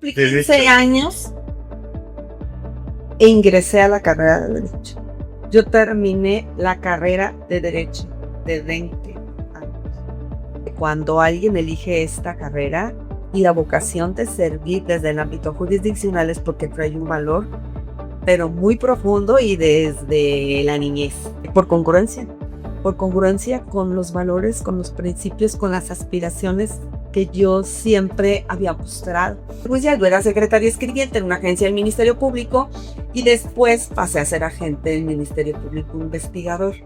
cumplí 15 años e ingresé a la carrera de Derecho. Yo terminé la carrera de Derecho de 20 años. Cuando alguien elige esta carrera y la vocación de servir desde el ámbito jurisdiccional es porque trae un valor, pero muy profundo y desde la niñez, por congruencia con los valores, con los principios, con las aspiraciones que yo siempre había mostrado. Pues ya yo era secretaria escribiente en una agencia del Ministerio Público y después pasé a ser agente del Ministerio Público investigador.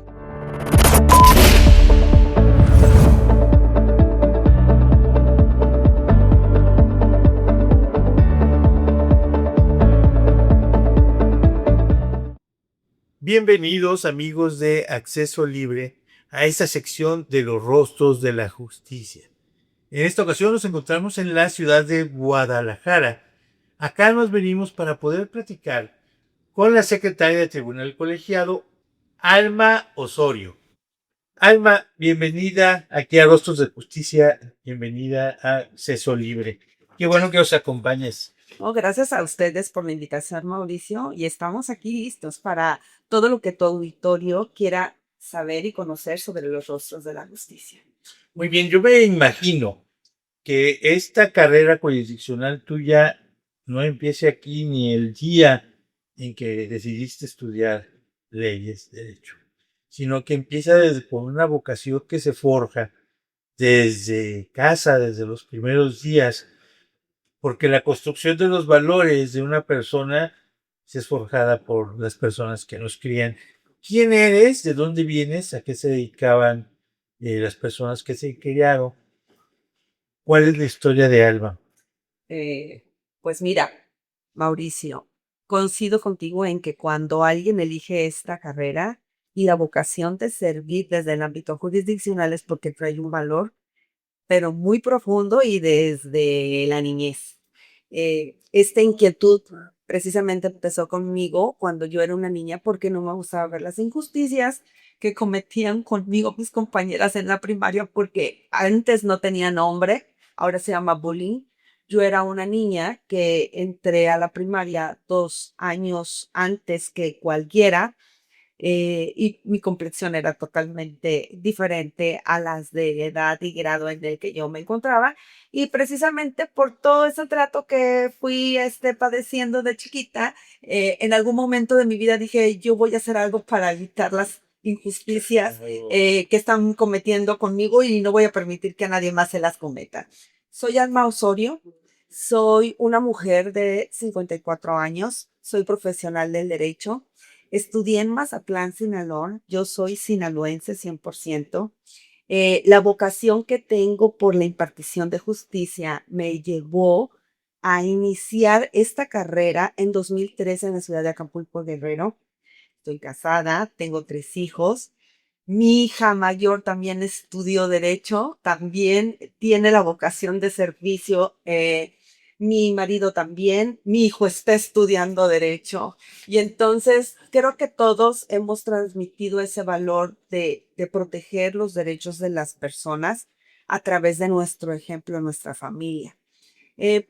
Bienvenidos amigos de Acceso Libre a esta sección de los rostros de la justicia. En esta ocasión nos encontramos en la ciudad de Guadalajara. Acá nos venimos para poder platicar con la secretaria del Tribunal Colegiado, Alma Osorio. Alma, bienvenida aquí a Rostros de Justicia, bienvenida a Acceso Libre. Qué bueno que nos acompañes. Gracias a ustedes por la invitación, Mauricio, y estamos aquí listos para todo lo que tu auditorio quiera saber y conocer sobre los rostros de la justicia. Muy bien, yo me imagino que esta carrera jurisdiccional tuya no empiece aquí ni el día en que decidiste estudiar leyes, derecho, sino que empieza con una vocación que se forja desde casa, desde los primeros días, porque la construcción de los valores de una persona es forjada por las personas que nos crían. ¿Quién eres? ¿De dónde vienes? ¿A qué se dedicaban las personas que se criaron? ¿Cuál es la historia de Alma? Pues mira, Mauricio, coincido contigo en que cuando alguien elige esta carrera y la vocación de servir desde el ámbito jurisdiccional es porque trae un valor, pero muy profundo y desde la niñez. Esta inquietud precisamente empezó conmigo cuando yo era una niña porque no me gustaba ver las injusticias que cometían conmigo mis compañeras en la primaria porque antes no tenía nombre, ahora se llama bullying. Yo era una niña que entré a la primaria 2 años antes que cualquiera y mi complexión era totalmente diferente a las de edad y grado en el que yo me encontraba. Y precisamente por todo ese trato que fui padeciendo de chiquita, en algún momento de mi vida dije, yo voy a hacer algo para evitar las injusticias que están cometiendo conmigo y no voy a permitir que a nadie más se las cometa. Soy Alma Osorio, soy una mujer de 54 años, soy profesional del derecho. Estudié en Mazatlán, Sinaloa. Yo soy sinaloense 100%. La vocación que tengo por la impartición de justicia me llevó a iniciar esta carrera en 2013 en la ciudad de Acapulco, Guerrero. Estoy casada, tengo 3 hijos. Mi hija mayor también estudió Derecho, también tiene la vocación de servicio. Mi marido también, mi hijo está estudiando Derecho. Y entonces creo que todos hemos transmitido ese valor de proteger los derechos de las personas a través de nuestro ejemplo, nuestra familia.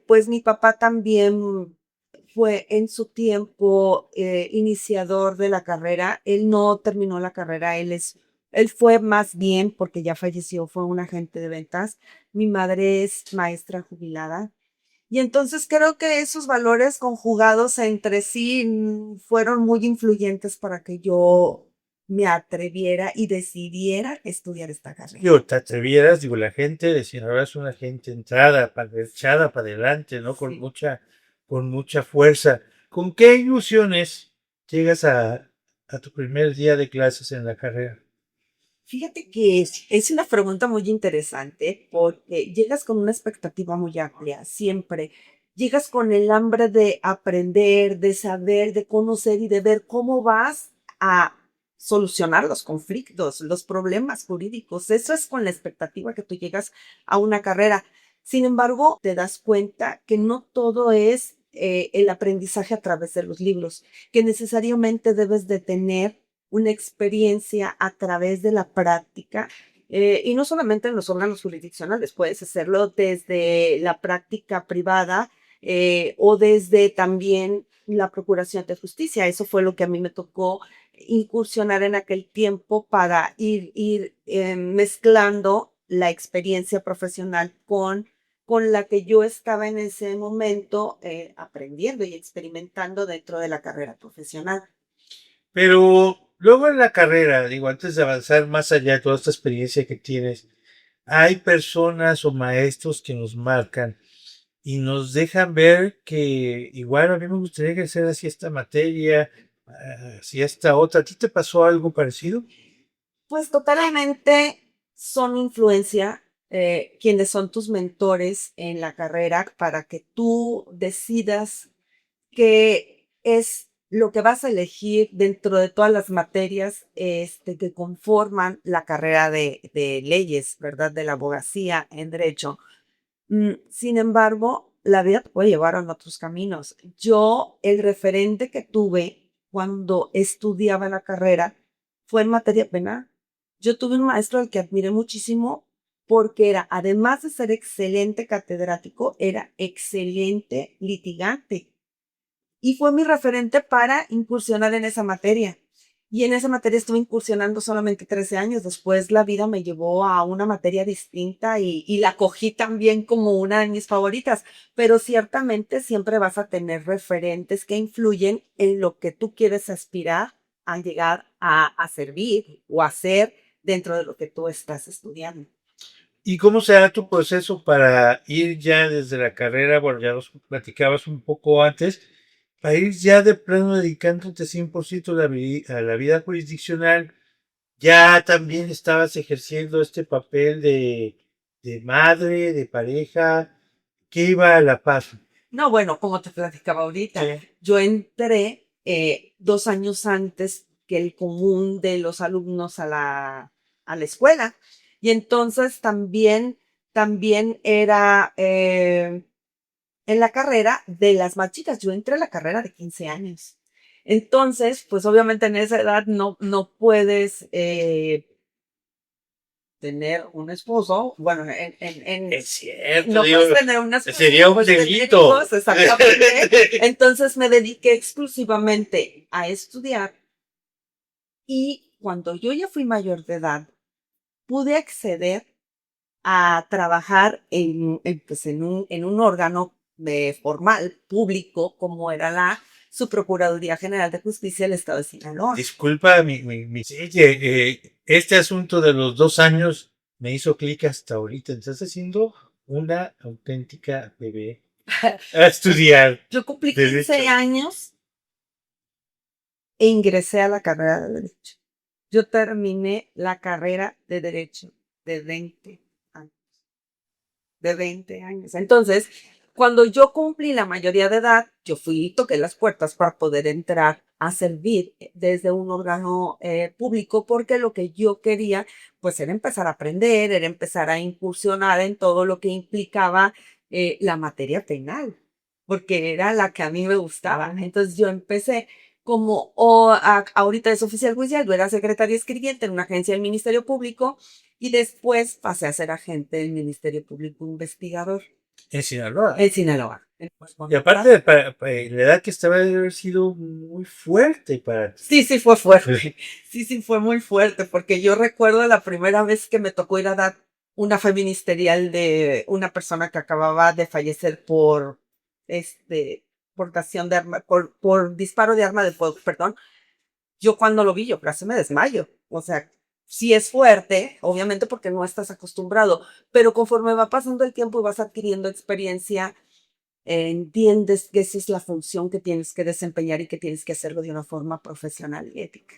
Pues mi papá también fue en su tiempo iniciador de la carrera. Él no terminó la carrera, él fue más bien, porque ya falleció, fue un agente de ventas. Mi madre es maestra jubilada. Y entonces creo que esos valores conjugados entre sí fueron muy influyentes para que yo me atreviera y decidiera estudiar esta carrera. Yo te atrevieras, digo, la gente decía, ahora es una gente echada para adelante, ¿no? Sí. Con mucha fuerza. ¿Con qué ilusiones llegas a tu primer día de clases en la carrera? Fíjate que es una pregunta muy interesante porque llegas con una expectativa muy amplia, siempre. Llegas con el hambre de aprender, de saber, de conocer y de ver cómo vas a solucionar los conflictos, los problemas jurídicos. Eso es con la expectativa que tú llegas a una carrera. Sin embargo, te das cuenta que no todo es el aprendizaje a través de los libros, que necesariamente debes de tener una experiencia a través de la práctica, y no solamente en los órganos jurisdiccionales, puedes hacerlo desde la práctica privada, o desde también la Procuración de Justicia. Eso fue lo que a mí me tocó incursionar en aquel tiempo para ir mezclando la experiencia profesional con la que yo estaba en ese momento aprendiendo y experimentando dentro de la carrera profesional. Pero luego en la carrera, digo, antes de avanzar más allá de toda esta experiencia que tienes, hay personas o maestros que nos marcan y nos dejan ver que igual a mí me gustaría ejercer así esta materia, así esta otra. ¿A ti te pasó algo parecido? Pues totalmente son influencia quienes son tus mentores en la carrera para que tú decidas qué es lo que vas a elegir dentro de todas las materias que conforman la carrera de leyes, ¿verdad? De la abogacía en derecho. Sin embargo, la vida te puede llevar a otros caminos. Yo, el referente que tuve cuando estudiaba la carrera fue en materia penal. Yo tuve un maestro al que admiré muchísimo porque era, además de ser excelente catedrático, era excelente litigante y fue mi referente para incursionar en esa materia. Y en esa materia estuve incursionando solamente 13 años. Después la vida me llevó a una materia distinta y la cogí también como una de mis favoritas. Pero ciertamente siempre vas a tener referentes que influyen en lo que tú quieres aspirar a llegar a servir o a hacer dentro de lo que tú estás estudiando. ¿Y cómo será tu proceso para ir ya desde la carrera? Bueno, ya nos platicabas un poco antes, para ir ya de plano dedicándote 100% a a la vida jurisdiccional. Ya también estabas ejerciendo este papel de madre, de pareja, que iba a la par. No, bueno, como te platicaba ahorita, Sí. yo entré 2 años antes que el común de los alumnos a la escuela. Y entonces también era en la carrera de las más chicas. Yo entré a la carrera de 15 años. Entonces, pues obviamente en esa edad no puedes tener un esposo, bueno, Es cierto, no digo, puedes tener un esposo, sería no un puedes tener delito. hijos, exactamente. Entonces me dediqué exclusivamente a estudiar y cuando yo ya fui mayor de edad, pude acceder a trabajar pues en un órgano formal, público, como era la Subprocuraduría General de Justicia del Estado de Sinaloa. Disculpa oye, este asunto de los 2 años me hizo clic hasta ahorita. Estás haciendo una auténtica bebé a estudiar Yo cumplí 15 derecho. años e ingresé a la carrera de Derecho. Yo terminé la carrera de Derecho de 20 años. De 20 años. Entonces, cuando yo cumplí la mayoría de edad, yo fui y toqué las puertas para poder entrar a servir desde un órgano público, porque lo que yo quería, pues, era empezar a aprender, era empezar a incursionar en todo lo que implicaba la materia penal, porque era la que a mí me gustaba. Entonces, yo empecé como ahorita es oficial judicial, yo era secretaria escribiente en una agencia del Ministerio Público y después pasé a ser agente del Ministerio Público Investigador En Sinaloa. en Sinaloa. Y aparte, la edad que estaba debe haber sido muy fuerte para ti. Sí, sí fue fuerte. Sí, sí fue muy fuerte, porque yo recuerdo la primera vez que me tocó ir a dar una fe ministerial de una persona que acababa de fallecer por portación de arma, por disparo de arma de fuego, perdón. Yo cuando lo vi, yo casi me desmayo. O sea, sí es fuerte, obviamente porque no estás acostumbrado, pero conforme va pasando el tiempo y vas adquiriendo experiencia, entiendes que esa es la función que tienes que desempeñar y que tienes que hacerlo de una forma profesional y ética.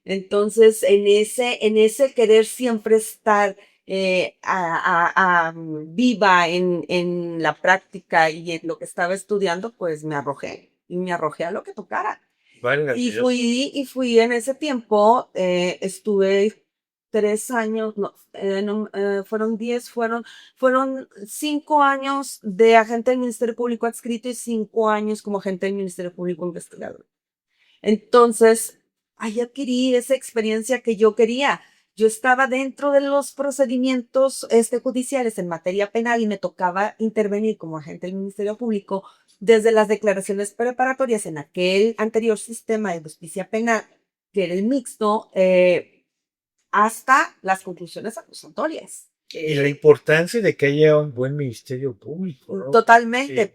Entonces, en ese querer siempre estar viva en la práctica y en lo que estaba estudiando, pues me arrojé y me arrojé a lo que tocara. Válgame Y Dios. fui en ese tiempo, estuve 3 años, no, fueron 10, fueron 5 años de agente del Ministerio Público adscrito y 5 años como agente del Ministerio Público investigador. Entonces, ahí adquirí esa experiencia que yo quería. yo estaba dentro de los procedimientos judiciales en materia penal y me tocaba intervenir como agente del Ministerio Público desde las declaraciones preparatorias en aquel anterior sistema de justicia penal, que era el mixto, hasta las conclusiones acusatorias. Y la importancia de que haya un buen ministerio público, ¿no? Totalmente, Sí.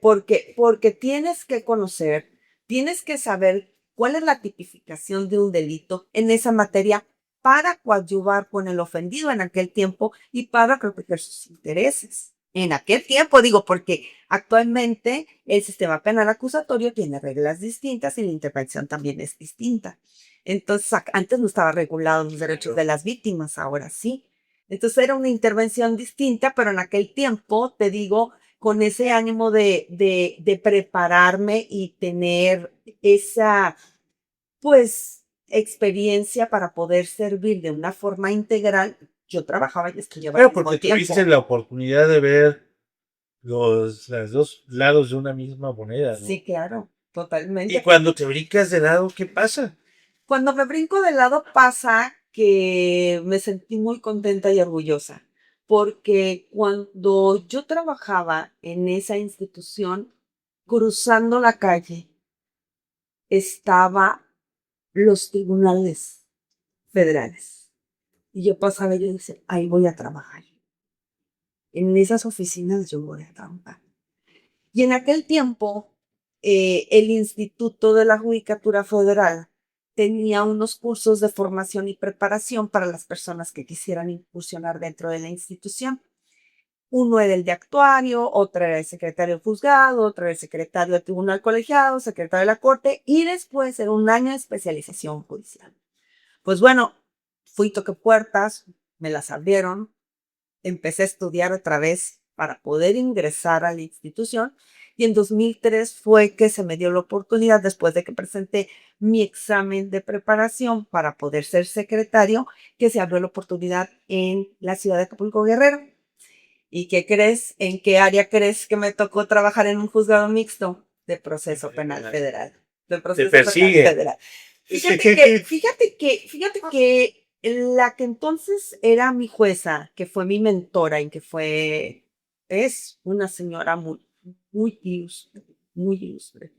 porque tienes que conocer, tienes que saber cuál es la tipificación de un delito en esa materia para coadyuvar con el ofendido en aquel tiempo y para proteger sus intereses. En aquel tiempo, digo, porque actualmente el sistema penal acusatorio tiene reglas distintas y la intervención también es distinta. Entonces, antes no estaba regulado los derechos de las víctimas, ahora sí. Entonces era una intervención distinta, pero en aquel tiempo, te digo, con ese ánimo de prepararme y tener esa, pues, experiencia para poder servir de una forma integral, yo trabajaba y estudiaba al Claro, mismo porque tiempo. tuviste la oportunidad de ver los dos lados de una misma moneda, ¿no? Sí, claro, Y totalmente. cuando te brincas de lado, ¿qué pasa? Cuando me brinco de lado pasa que me sentí muy contenta y orgullosa, porque cuando yo trabajaba en esa institución, cruzando la calle, estaba los tribunales federales. Y yo pasaba y yo decía, ahí voy a trabajar. En esas oficinas yo voy a trabajar. Y en aquel tiempo, el Instituto de la Judicatura Federal tenía unos cursos de formación y preparación para las personas que quisieran incursionar dentro de la institución. Uno era el de actuario, otro era el secretario de juzgado, otro era el secretario de tribunal colegiado, secretario de la corte y después era un año de especialización judicial. Pues bueno, fui, toqué puertas, me las abrieron, empecé a estudiar otra vez para poder ingresar a la institución y en 2003 fue que se me dio la oportunidad, después de que presenté mi examen de preparación para poder ser secretario, que se abrió la oportunidad en la ciudad de Acapulco Guerrero. ¿Y qué crees? ¿En qué área crees que me tocó trabajar en un juzgado mixto de proceso penal federal? De Te proceso penal persigue. federal. Fíjate que la que entonces era mi jueza, que fue mi mentora y es una señora muy ilustre, muy ilustre.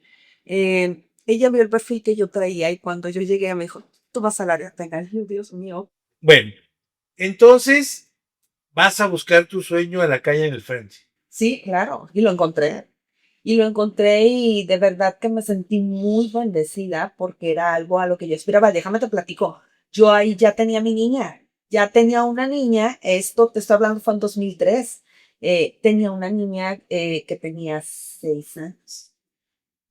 Ella vio el perfil que yo traía y cuando yo llegué me dijo, tú vas al área penal. Y yo, Dios mío. Bueno, entonces vas a buscar tu sueño a la calle en el frente. Sí, claro, y lo encontré. Y lo encontré y de verdad que me sentí muy bendecida porque era algo a lo que yo esperaba. Déjame te platico. Yo ahí ya tenía mi niña, ya tenía una niña, esto te estoy hablando fue en 2003. Tenía una niña que tenía 6 años.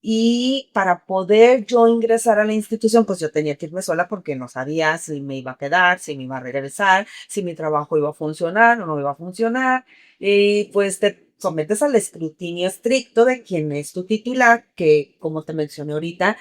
Y para poder yo ingresar a la institución, pues yo tenía que irme sola porque no sabía si me iba a quedar, si me iba a regresar, si mi trabajo iba a funcionar o no iba a funcionar. Y pues te sometes al escrutinio estricto de quién es tu titular, que como te mencioné ahorita,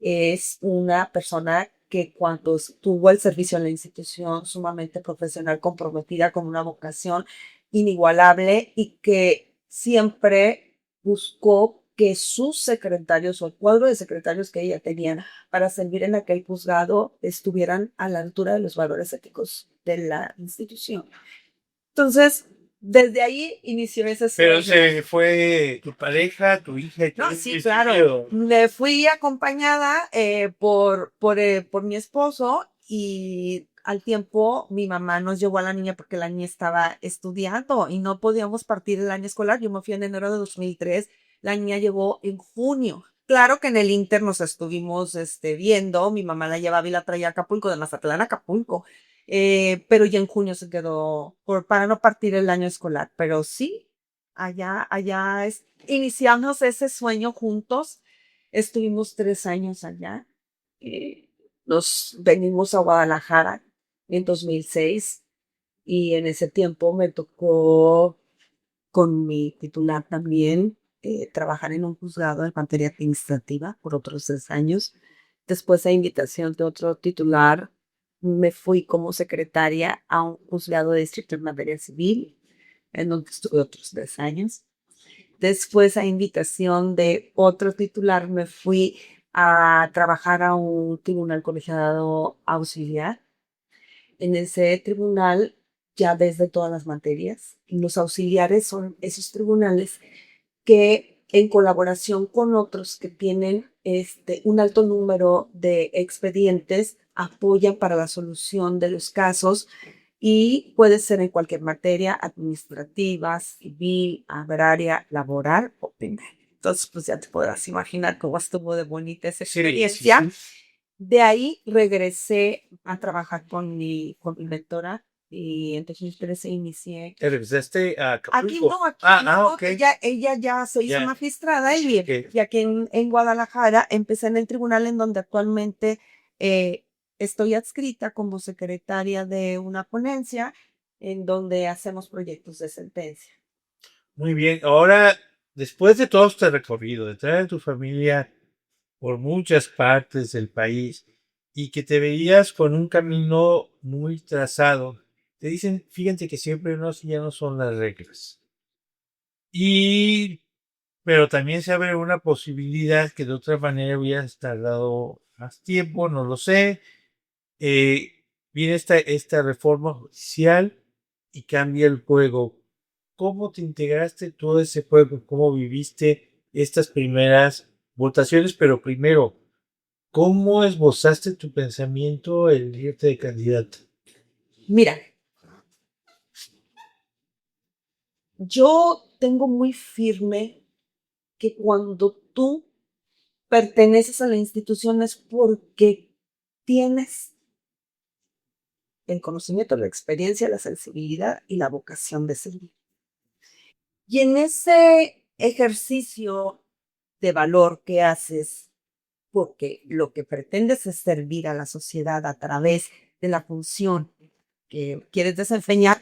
es una persona que cuando estuvo al servicio en la institución, sumamente profesional, comprometida con una vocación inigualable y que siempre buscó que sus secretarios o el cuadro de secretarios que ella tenía para servir en aquel juzgado estuvieran a la altura de los valores éticos de la institución. Entonces, desde ahí inició ese Pero sueño. se fue tu pareja, tu hija y No, tú. sí, claro. Me fui acompañada por mi esposo y al tiempo mi mamá nos llevó a la niña porque la niña estaba estudiando y no podíamos partir el año escolar. Yo me fui en enero de 2003, la niña llegó en junio. Claro que en el Inter nos estuvimos viendo, mi mamá la llevaba y la traía a Acapulco, de Mazatlán a Acapulco, pero ya en junio se quedó para no partir el año escolar. Pero sí, allá iniciamos ese sueño juntos. Estuvimos 3 años allá. Nos venimos a Guadalajara en 2006 y en ese tiempo me tocó con mi titular también trabajar en un juzgado en materia administrativa por otros 3 años. Después, a invitación de otro titular, me fui como secretaria a un juzgado de distrito en materia civil, en donde estuve otros 3 años. Después, a invitación de otro titular, me fui a trabajar a un tribunal colegiado auxiliar. En ese tribunal ya ves de todas las materias. Los auxiliares son esos tribunales que en colaboración con otros que tienen un alto número de expedientes apoyan para la solución de los casos y puede ser en cualquier materia administrativa, civil, agraria, laboral o penal. Entonces, pues ya te podrás imaginar cómo estuvo de bonita esa Sí, experiencia. sí. De ahí regresé a trabajar con mi mentora y entonces inicié. ¿Te regresaste a Aquí Acapulco? no, aquí Ah, no, ok. ella ya se hizo Ya. magistrada y aquí en Guadalajara empecé en el tribunal en donde actualmente eh, estoy adscrita como secretaria de una ponencia en donde hacemos proyectos de sentencia. Muy bien. Ahora, después de todo este recorrido, de traer a tu familia por muchas partes del país y que te veías con un camino muy trazado, te dicen, fíjate que siempre no, ya no son las reglas. Y, pero también se abre una posibilidad que de otra manera hubieras tardado más tiempo, no lo sé. Viene esta reforma judicial y cambia el juego. ¿Cómo te integraste todo ese juego? ¿Cómo viviste estas primeras votaciones? Pero primero, ¿cómo esbozaste tu pensamiento el irte de candidato? Mira, yo tengo muy firme que cuando tú perteneces a la institución es porque tienes el conocimiento, la experiencia, la sensibilidad y la vocación de servir. Y en ese ejercicio de valor que haces, porque lo que pretendes es servir a la sociedad a través de la función que quieres desempeñar,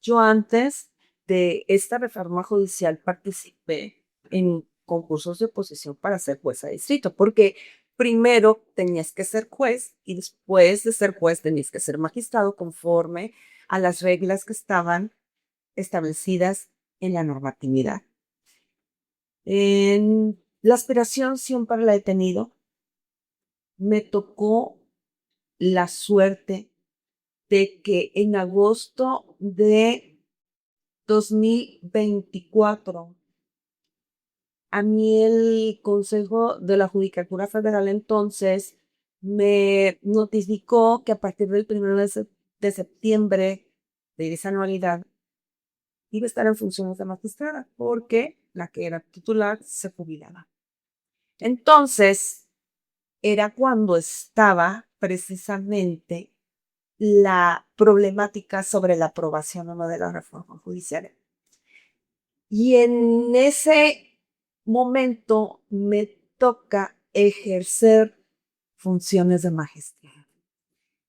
yo antes de esta reforma judicial participé en concursos de oposición para ser jueza de distrito, porque primero tenías que ser juez y después de ser juez tenías que ser magistrado conforme a las reglas que estaban establecidas en la normatividad. En la aspiración siempre la he tenido. Me tocó la suerte de que en agosto de 2024 a mí el Consejo de la Judicatura Federal entonces me notificó que a partir del 1 de septiembre de esa anualidad iba a estar en funciones de magistrada porque la que era titular se jubilaba. Entonces, era cuando estaba precisamente la problemática sobre la aprobación o no de la reforma judicial. Y en ese momento me toca ejercer funciones de magistrado.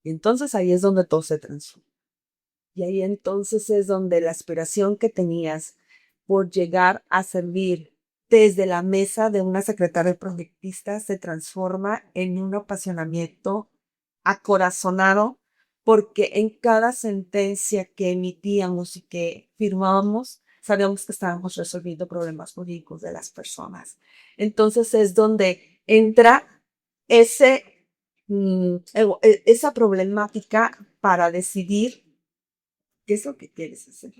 Y entonces ahí es donde todo se transforma. Y ahí entonces es donde la aspiración que tenías por llegar a servir desde la mesa de una secretaria proyectista se transforma en un apasionamiento acorazonado, porque en cada sentencia que emitíamos y que firmábamos, sabíamos que estábamos resolviendo problemas jurídicos de las personas. Entonces es donde entra ese, esa problemática para decidir qué es lo que quieres hacer.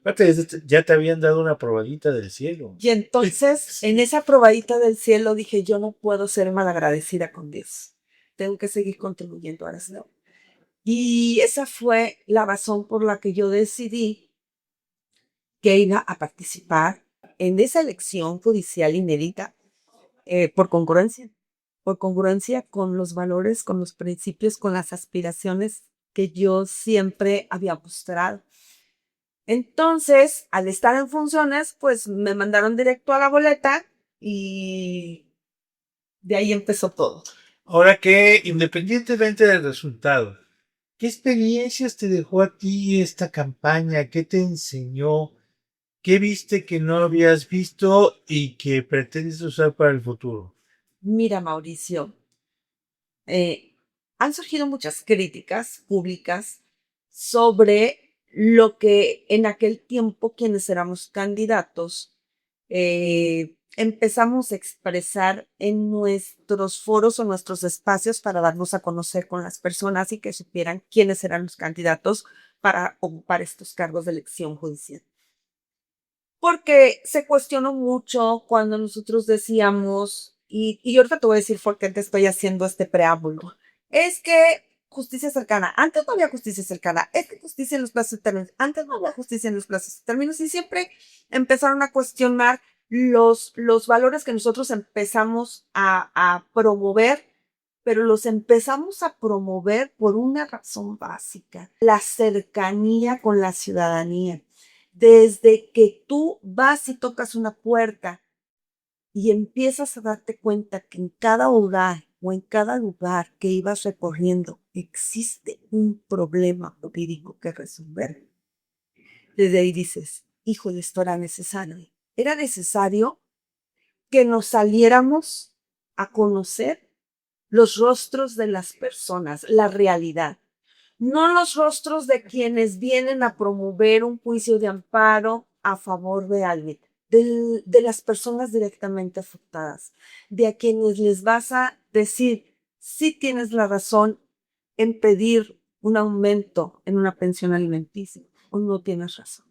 Aparte, ya te habían dado una probadita del cielo. Y entonces, en esa probadita del cielo, dije, yo no puedo ser malagradecida con Dios. Tengo que seguir contribuyendo a eso. Y esa fue la razón por la que yo decidí que iba a participar en esa elección judicial inédita por congruencia con los valores, con los principios, con las aspiraciones que yo siempre había mostrado. Entonces, al estar en funciones, pues me mandaron directo a la boleta y de ahí empezó todo. Ahora que, independientemente del resultado, ¿qué experiencias te dejó a ti esta campaña? ¿Qué te enseñó? ¿Qué viste que no habías visto y que pretendes usar para el futuro? Mira, Mauricio, eh, han surgido muchas críticas públicas sobre lo que en aquel tiempo quienes éramos candidatos empezamos a expresar en nuestros foros o nuestros espacios para darnos a conocer con las personas y que supieran quiénes eran los candidatos para ocupar estos cargos de elección judicial. Porque se cuestionó mucho cuando nosotros decíamos, y ahorita te voy a decir por qué te estoy haciendo este preámbulo, es que justicia cercana, antes no había justicia cercana, es que justicia en los plazos de términos, antes no había justicia en los plazos de términos y siempre empezaron a cuestionar los valores que nosotros empezamos a promover, pero los empezamos a promover por una razón básica, la cercanía con la ciudadanía. Desde que tú vas y tocas una puerta y empiezas a darte cuenta que en cada hogar o en cada lugar que ibas recorriendo existe un problema jurídico que resolver. Desde ahí dices, híjole, esto era necesario. Era necesario que nos saliéramos a conocer los rostros de las personas, la realidad. No los rostros de quienes vienen a promover un juicio de amparo a favor de alguien, de las personas directamente afectadas, de a quienes les vas a decir, sí tienes la razón en pedir un aumento en una pensión alimenticia o no tienes razón.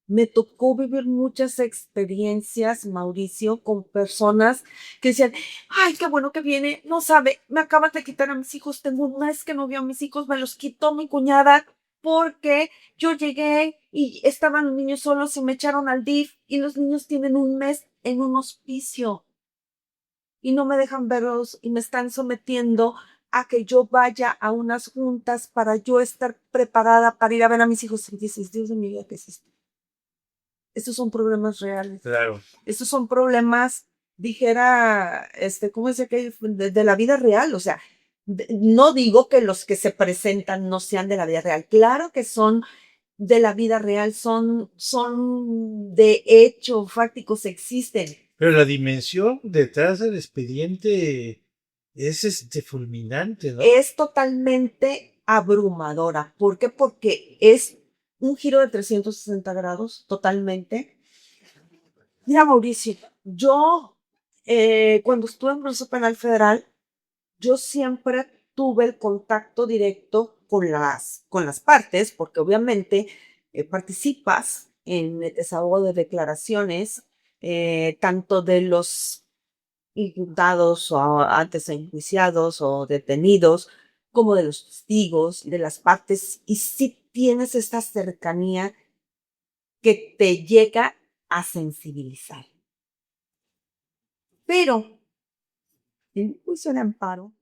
Me tocó vivir muchas experiencias, Mauricio, con personas que decían, ay, qué bueno que viene, no sabe, me acaban de quitar a mis hijos, tengo un mes que no veo a mis hijos, me los quitó mi cuñada porque yo llegué y estaban los niños solos y me echaron al DIF y los niños tienen un mes en un hospicio y no me dejan verlos y me están sometiendo a que yo vaya a unas juntas para yo estar preparada para ir a ver a mis hijos. Y dices, Dios de mi vida, ¿qué es esto? Estos son problemas reales. Claro. Estos son problemas, dijera, ¿cómo dice que? De la vida real. O sea, no digo que los que se presentan no sean de la vida real. Claro que son de la vida real, son de hecho, fácticos, existen. Pero la dimensión detrás del expediente es fulminante, ¿no? Es totalmente abrumadora. ¿Por qué? Porque es un giro de 360 grados, totalmente. Mira, Mauricio, yo cuando estuve en proceso penal federal, yo siempre tuve el contacto directo con las partes, porque obviamente participas en el desahogo de declaraciones, tanto de los imputados o antes enjuiciados o detenidos, como de los testigos, de las partes, y sí tienes esta cercanía que te llega a sensibilizar. Pero el juicio de amparo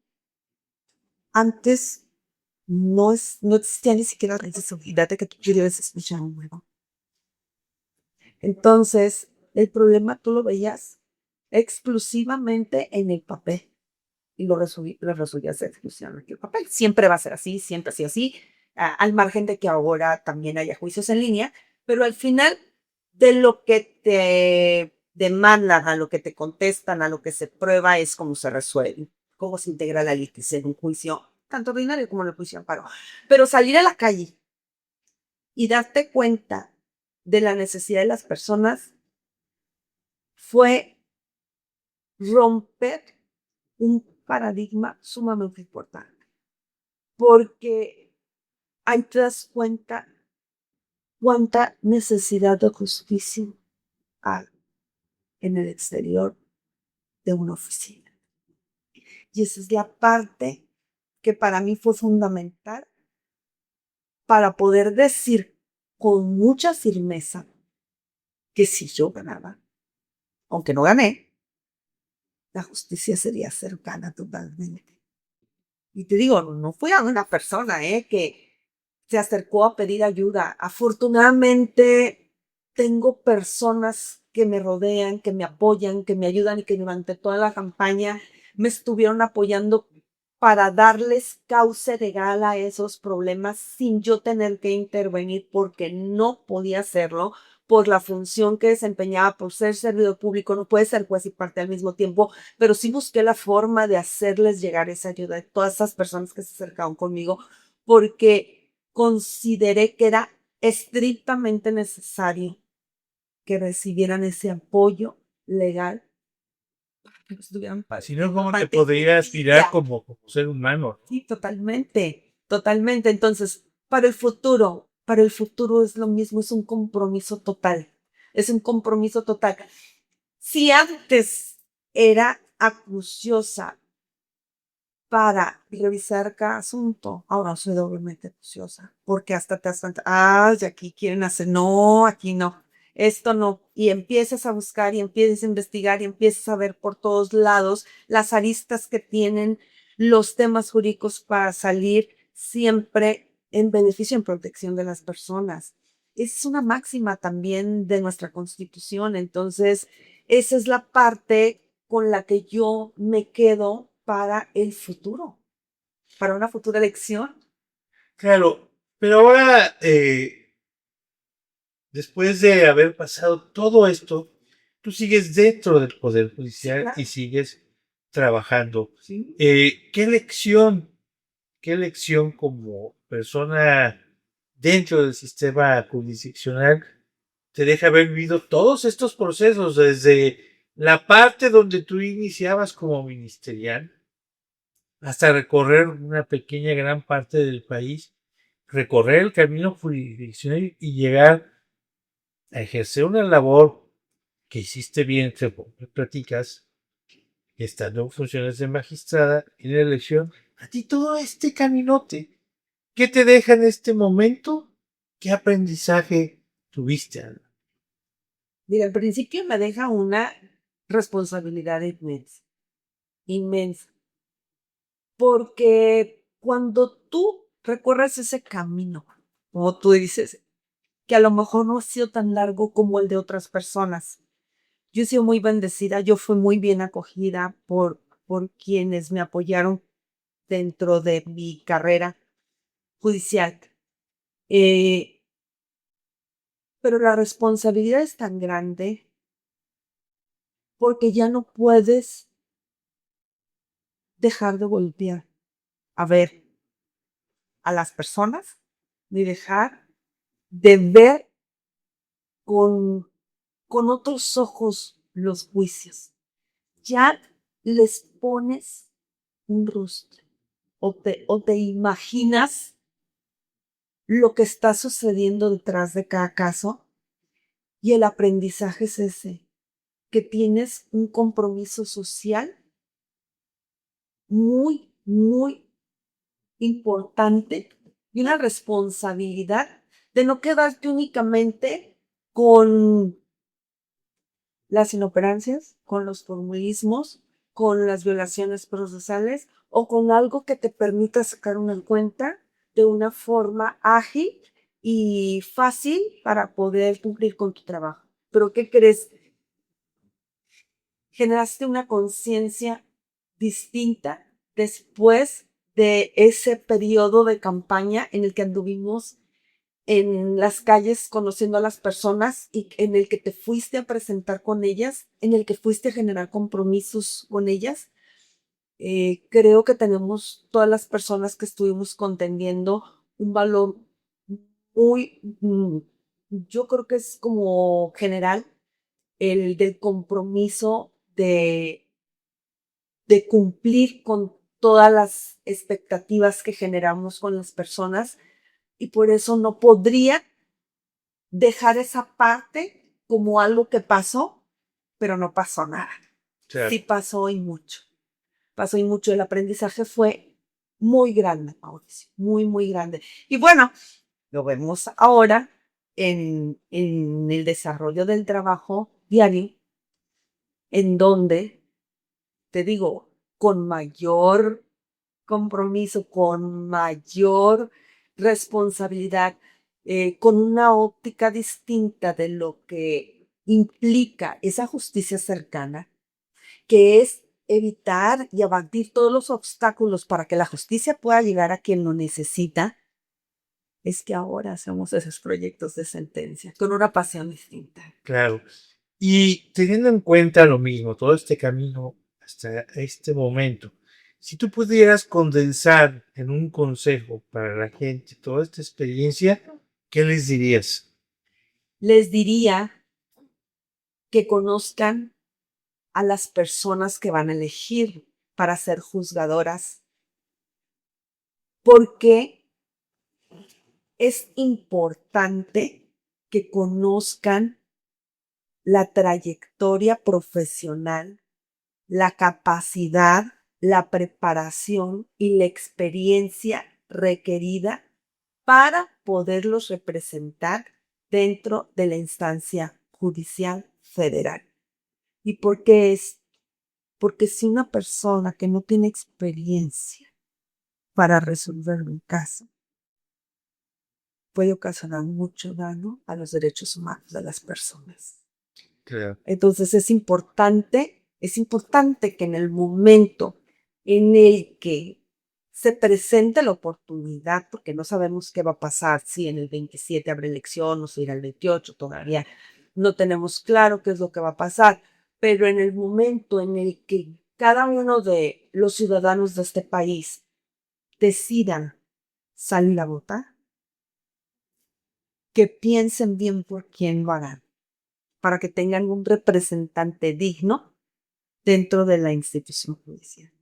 antes no existía ni siquiera la necesidad de que tú pudieras escuchar un juego. Entonces, el problema tú lo veías exclusivamente en el papel y lo resolvías exclusivamente en el papel. Siempre va a ser así, siempre ha sido así, al margen de que ahora también haya juicios en línea, pero al final de lo que te demandan, a lo que te contestan, a lo que se prueba es cómo se resuelve, cómo se integra la litis en un juicio, tanto ordinario como en el juicio de amparo. Pero salir a la calle y darte cuenta de la necesidad de las personas fue romper un paradigma sumamente importante, porque ahí te das cuenta cuánta necesidad de justicia hay en el exterior de una oficina. Y esa es la parte que para mí fue fundamental para poder decir con mucha firmeza que si yo ganaba, aunque no gané, la justicia sería cercana totalmente. Y te digo, no fui a una persona que se acercó a pedir ayuda. Afortunadamente, tengo personas que me rodean, que me apoyan, que me ayudan y que durante toda la campaña me estuvieron apoyando para darles cauce legal a esos problemas sin yo tener que intervenir porque no podía hacerlo por la función que desempeñaba, por ser servidor público, no puede ser juez y parte al mismo tiempo, pero sí busqué la forma de hacerles llegar esa ayuda a todas esas personas que se acercaron conmigo, porque consideré que era estrictamente necesario que recibieran ese apoyo legal para que estuvieran Si no, ¿cómo te parte podría aspirar justicia. como ser humano? Sí, totalmente, totalmente. Entonces, para el futuro es lo mismo, es un compromiso total. Es un compromiso total. Si antes era acuciosa para revisar cada asunto, ahora soy doblemente acuciosa, porque hasta te das cuenta, y aquí quieren hacer, no, aquí no, esto no, y empiezas a buscar y empiezas a investigar y empiezas a ver por todos lados las aristas que tienen los temas jurídicos para salir siempre en beneficio, en protección de las personas. Es una máxima también de nuestra Constitución, entonces esa es la parte con la que yo me quedo para el futuro, para una futura elección. Claro, pero ahora, después de haber pasado todo esto, tú sigues dentro del Poder Sí, Judicial claro. y sigues trabajando. Sí. Qué lección como persona dentro del sistema jurisdiccional te deja haber vivido todos estos procesos, desde la parte donde tú iniciabas como ministerial hasta recorrer una pequeña gran parte del país, recorrer el camino jurisdiccional y llegar a ejercer una labor que hiciste bien, según me platicas, estando en funciones de magistrada en la elección, a ti todo este caminote, ¿qué te deja en este momento? ¿Qué aprendizaje tuviste, Ana? Mira, al principio me deja una responsabilidad inmensa, inmensa, porque cuando tú recorres ese camino, como tú dices, que a lo mejor no ha sido tan largo como el de otras personas. Yo he sido muy bendecida, yo fui muy bien acogida por quienes me apoyaron dentro de mi carrera judicial. Eh, pero la responsabilidad es tan grande porque ya no puedes dejar de voltear a ver a las personas ni dejar de ver con, con otros ojos los juicios. Ya les pones un rostro o te imaginas lo que está sucediendo detrás de cada caso y el aprendizaje es ese, que tienes un compromiso social muy, muy importante y una responsabilidad de no quedarte únicamente con las inoperancias, con los formulismos, con las violaciones procesales o con algo que te permita sacar una cuenta de una forma ágil y fácil para poder cumplir con tu trabajo. Pero ¿qué crees? Generaste una conciencia distinta después de ese periodo de campaña en el que anduvimos en las calles conociendo a las personas y en el que te fuiste a presentar con ellas, en el que fuiste a generar compromisos con ellas. Creo que tenemos todas las personas que estuvimos contendiendo un valor muy, yo creo que es como general el del compromiso de cumplir con todas las expectativas que generamos con las personas y por eso no podría dejar esa parte como algo que pasó, pero no pasó nada. Sí Claro. pasó y mucho. Pasó y mucho. El aprendizaje fue muy grande, Mauricio, muy, muy grande. Y bueno, lo vemos ahora en el desarrollo del trabajo diario, en donde, te digo, con mayor compromiso, con mayor responsabilidad, con una óptica distinta de lo que implica esa justicia cercana, que es evitar y abatir todos los obstáculos para que la justicia pueda llegar a quien lo necesita, es que ahora hacemos esos proyectos de sentencia con una pasión distinta. Claro. Y teniendo en cuenta lo mismo, todo este camino hasta este momento, si tú pudieras condensar en un consejo para la gente toda esta experiencia, ¿qué les dirías? Les diría que conozcan a las personas que van a elegir para ser juzgadoras, porque es importante que conozcan la trayectoria profesional, la capacidad, la preparación y la experiencia requerida para poderlos representar dentro de la instancia judicial federal. ¿Y por qué es? Porque si una persona que no tiene experiencia para resolver un caso puede ocasionar mucho daño a los derechos humanos de las personas. Claro. Entonces es importante que en el momento en el que se presente la oportunidad, porque no sabemos qué va a pasar, si en el 27 habrá elección o si irá el 28, todavía no tenemos claro qué es lo que va a pasar, pero en el momento en el que cada uno de los ciudadanos de este país decidan salir a votar, que piensen bien por quién lo harán, para que tengan un representante digno dentro de la institución judicial.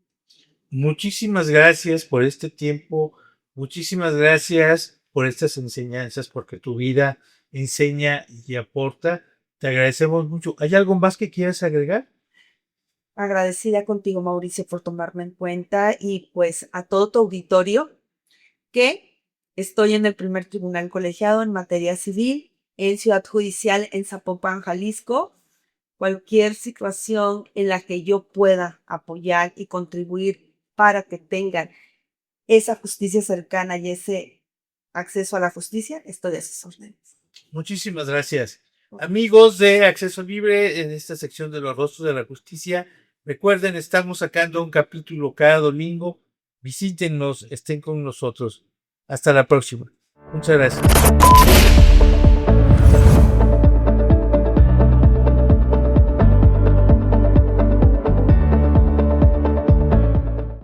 Muchísimas gracias por este tiempo, muchísimas gracias por estas enseñanzas, porque tu vida enseña y aporta. Te agradecemos mucho. ¿Hay algo más que quieras agregar? Agradecida contigo, Mauricio, por tomarme en cuenta y pues a todo tu auditorio que estoy en el primer tribunal colegiado en materia civil en Ciudad Judicial en Zapopan, Jalisco. Cualquier situación en la que yo pueda apoyar y contribuir para que tengan esa justicia cercana y ese acceso a la justicia, estoy a sus órdenes. Muchísimas gracias. Amigos de Acceso Libre, en esta sección de los rostros de la justicia, recuerden, estamos sacando un capítulo cada domingo. Visítenos, estén con nosotros. Hasta la próxima. Muchas gracias.